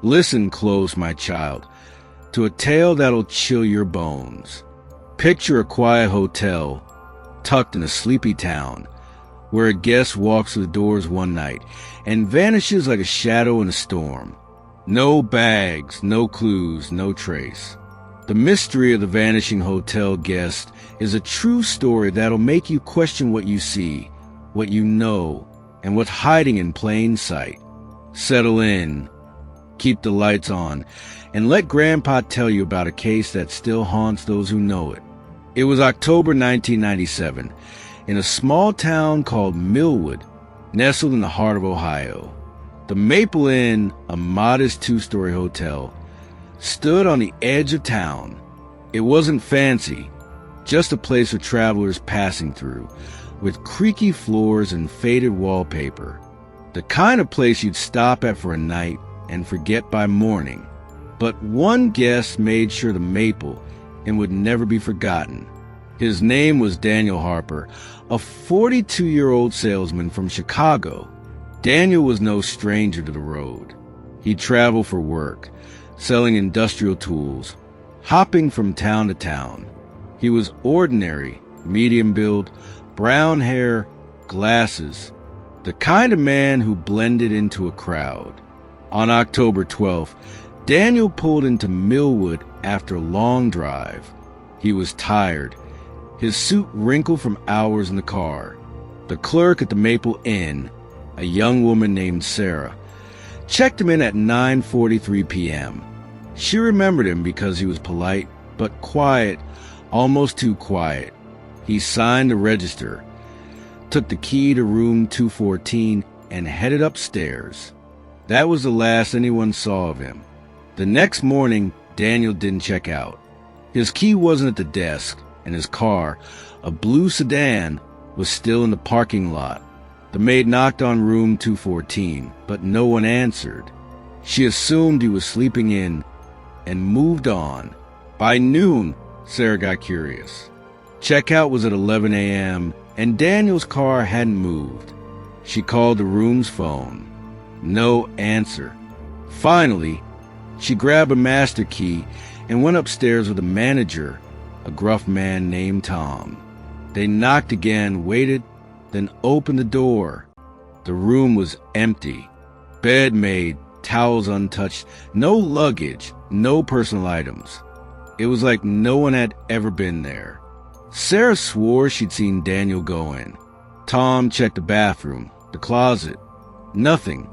Listen close, my child, to a tale that'll chill your bones. Picture a quiet hotel tucked in a sleepy town where a guest walks through the doors one night and vanishes like a shadow in a storm. No bags, no clues, no trace. The mystery of the vanishing hotel guest is a true story that'll make you question what you see, what you know, and what's hiding in plain sight. Settle in, keep the lights on, and let Grandpa tell you about a case that still haunts those who know it. It was October 1997, in a small town called Millwood, nestled in the heart of Ohio. The Maple Inn, a modest two-story hotel, stood on the edge of town. It wasn't fancy, just a place for travelers passing through, with creaky floors and faded wallpaper. The kind of place you'd stop at for a night and forget by morning. But one guest made sure the Maple Inn would never be forgotten. His name was Daniel Harper, a 42-year-old salesman from Chicago. Daniel was no stranger to the road. He traveled for work, selling industrial tools, hopping from town to town. He was ordinary, medium build, brown hair, glasses, the kind of man who blended into a crowd. On October 12th, Daniel pulled into Millwood after a long drive. He was tired, his suit wrinkled from hours in the car. The clerk at the Maple Inn, a young woman named Sarah, checked him in at 9:43 p.m. She remembered him because he was polite, but quiet, almost too quiet. He signed the register, took the key to room 214, and headed upstairs. That was the last anyone saw of him. The next morning, Daniel didn't check out. His key wasn't at the desk, and his car, a blue sedan, was still in the parking lot. The maid knocked on room 214, but no one answered. She assumed he was sleeping in and moved on. By noon, Sarah got curious. Checkout was at 11 a.m., and Daniel's car hadn't moved. She called the room's phone. No answer. Finally, she grabbed a master key and went upstairs with the manager, a gruff man named Tom. They knocked again, waited, then opened the door. The room was empty. Bed made, towels untouched, no luggage, no personal items. It was like no one had ever been there. Sarah swore she'd seen Daniel go in. Tom checked the bathroom, the closet. Nothing.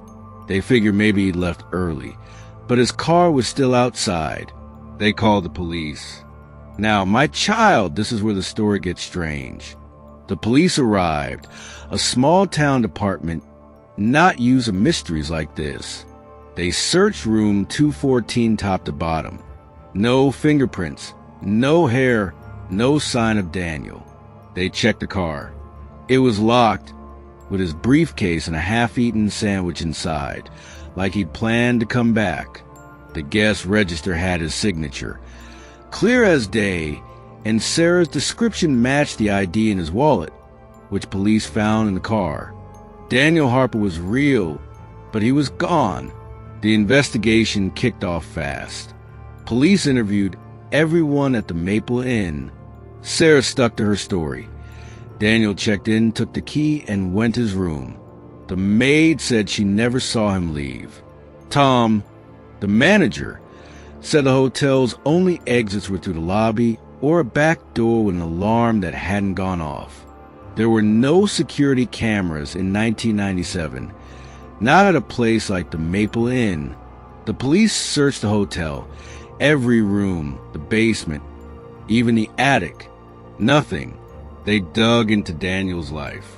They figured maybe he'd left early, but his car was still outside. They called the police. Now, my child, this is where the story gets strange. The police arrived, a small town department not used to mysteries like this. They searched room 214 top to bottom. No fingerprints, no hair, no sign of Daniel. They checked the car. It was locked, with his briefcase and a half-eaten sandwich inside, like he'd planned to come back. The guest register had his signature, clear as day, and Sarah's description matched the ID in his wallet, which police found in the car. Daniel Harper was real, but he was gone. The investigation kicked off fast. Police interviewed everyone at the Maple Inn. Sarah stuck to her story. Daniel checked in, took the key, and went to his room. The maid said she never saw him leave. Tom, the manager, said the hotel's only exits were through the lobby or a back door with an alarm that hadn't gone off. There were no security cameras in 1997, not at a place like the Maple Inn. The police searched the hotel, every room, the basement, even the attic. Nothing. They dug into Daniel's life.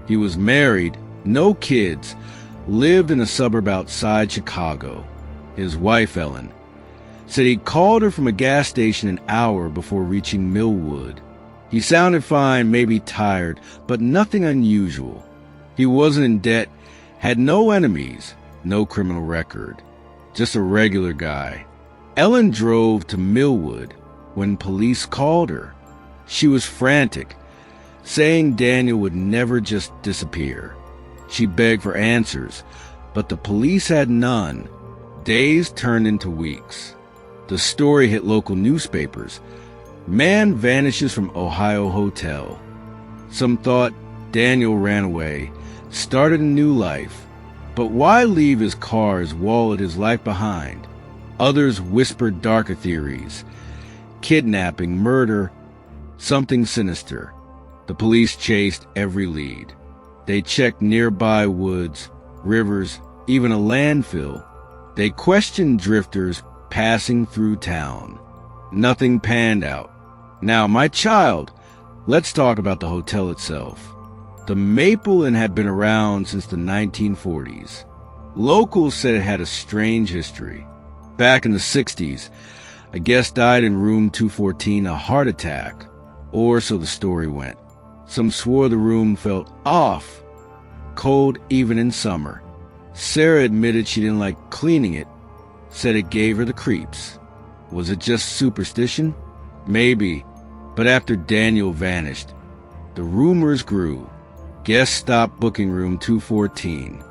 He was married, no kids, lived in a suburb outside Chicago. His wife, Ellen, said he called her from a gas station an hour before reaching Millwood. He sounded fine, maybe tired, but nothing unusual. He wasn't in debt, had no enemies, no criminal record. Just a regular guy. Ellen drove to Millwood when police called her. She was frantic, saying Daniel would never just disappear. She begged for answers, but the police had none. Days turned into weeks. The story hit local newspapers. Man vanishes from Ohio hotel. Some thought Daniel ran away, started a new life. But why leave his car, his wallet, his life behind? Others whispered darker theories. Kidnapping, murder, something sinister. The police chased every lead. They checked nearby woods, rivers, even a landfill. They questioned drifters passing through town. Nothing panned out. Now, my child, let's talk about the hotel itself. The Maple Inn had been around since the 1940s. Locals said it had a strange history. Back in the 60s, a guest died in room 214 a heart attack, or so the story went. Some swore the room felt off, cold even in summer. Sarah admitted she didn't like cleaning it, said it gave her the creeps. Was it just superstition? Maybe, but after Daniel vanished, the rumors grew. Guests stopped booking room 214.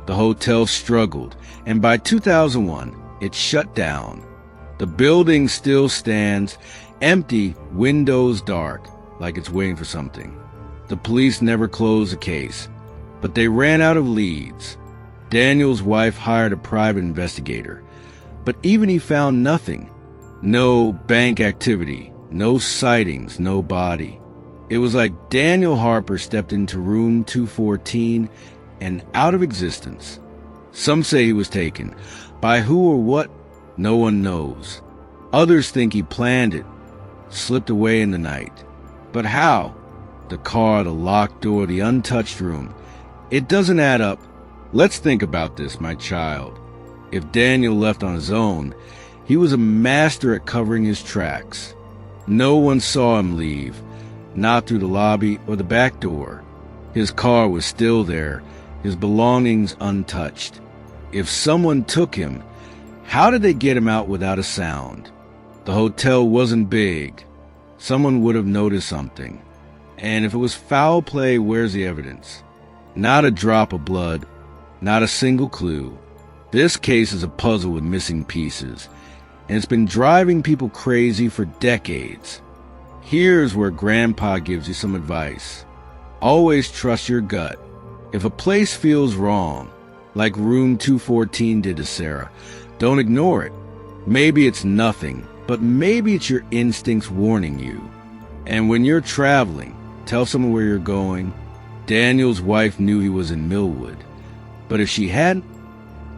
The hotel struggled, and by 2001, it shut down. The building still stands, empty, windows dark, like it's waiting for something. The police never closed the case, but they ran out of leads. Daniel's wife hired a private investigator, but even he found nothing. No bank activity, no sightings, no body. It was like Daniel Harper stepped into room 214 and out of existence. Some say he was taken. By who or what, no one knows. Others think he planned it, slipped away in the night. But how? The car, the locked door, the untouched room. It doesn't add up. Let's think about this, my child. If Daniel left on his own, he was a master at covering his tracks. No one saw him leave, not through the lobby or the back door. His car was still there, his belongings untouched. If someone took him, how did they get him out without a sound? The hotel wasn't big. Someone would have noticed something. And if it was foul play, where's the evidence? Not a drop of blood, not a single clue. This case is a puzzle with missing pieces, and it's been driving people crazy for decades. Here's where Grandpa gives you some advice. Always trust your gut. If a place feels wrong, like room 214 did to Sarah, don't ignore it. Maybe it's nothing, but maybe it's your instincts warning you. And when you're traveling, tell someone where you're going. Daniel's wife knew he was in Millwood, but if she hadn't,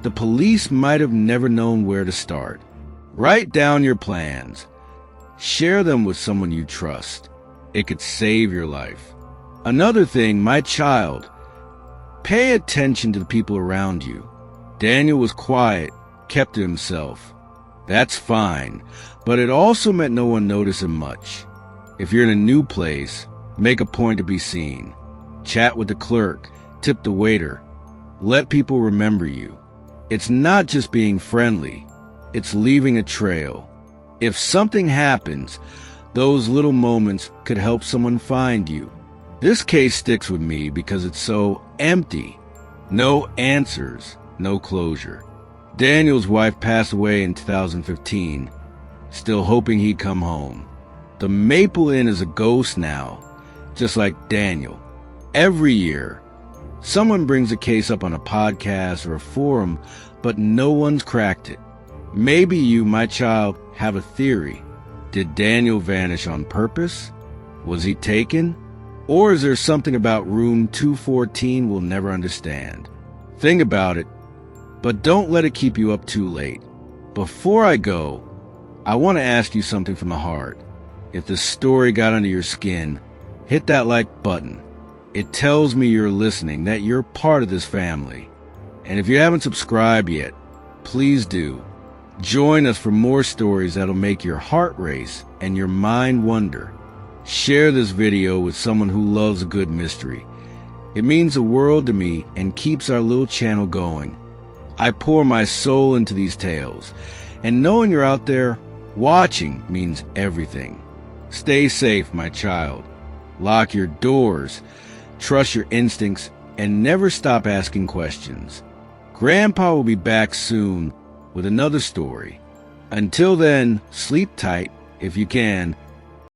the police might have never known where to start. Write down your plans. Share them with someone you trust. It could save your life. Another thing, my child, pay attention to the people around you. Daniel was quiet, kept to himself. That's fine, but it also meant no one noticed him much. If you're in a new place, make a point to be seen. Chat with the clerk, tip the waiter. Let people remember you. It's not just being friendly, it's leaving a trail. If something happens, those little moments could help someone find you. This case sticks with me because it's so empty. No answers, no closure. Daniel's wife passed away in 2015, still hoping he'd come home. The Maple Inn is a ghost now, just like Daniel. Every year, someone brings a case up on a podcast or a forum, but no one's cracked it. Maybe you, my child, have a theory. Did Daniel vanish on purpose? Was he taken? Or is there something about room 214 we'll never understand? Think about it, but don't let it keep you up too late. Before I go, I want to ask you something from the heart. If the story got under your skin, hit that like button. It tells me you're listening, that you're part of this family. And if you haven't subscribed yet, please do. Join us for more stories that'll make your heart race and your mind wonder. Share this video with someone who loves a good mystery. It means the world to me and keeps our little channel going. I pour my soul into these tales, and knowing you're out there watching means everything. Stay safe, my child. Lock your doors, trust your instincts, and never stop asking questions. Grandpa will be back soon with another story. Until then, sleep tight if you can,